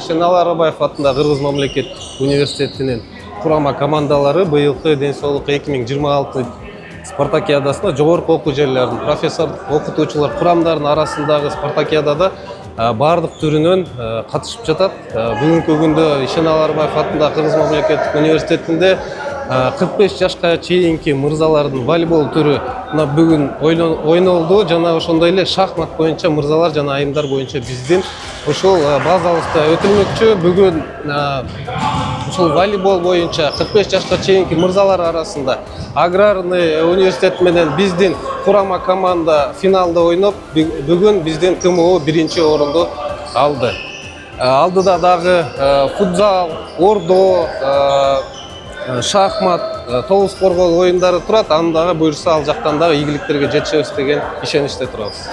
Шенал Арабаев атындагы Кыргыз мамлекеттик университетинин курама командалары быйылкы Ден соолук 2026 спартакиадасында жогорку окуу жерлердин профессор окутуучулар курамдарынын арасындагы спартакиадада бардык түрүнөн катышып жатат. Бүгүнкү күндө Шенал Арабаев атындагы Кыргыз мамлекеттик университетинде 45 жашка чейинки мырзалардын волейбол түрү бүгүн ойнолду жана ошондой эле шахмат боюнча мырзалар жана айымдар боюнча биздин ушул базабызда өтүлмөкчү. Бүгүн ушул волейбол боюнча 45 жашка чейинки мырзалар арасында Аграрный университет менен биздин курама команда финалда ойноп, бүгүн биздин КМУ биринчи орунду алды. Алдыда дагы футзал, ордо, шахмат, тогуз коргоо оюндары турат. Аны дагы буюрса ал жактан дагы ийгиликтерге жетишебиз деген ишеничте турабыз.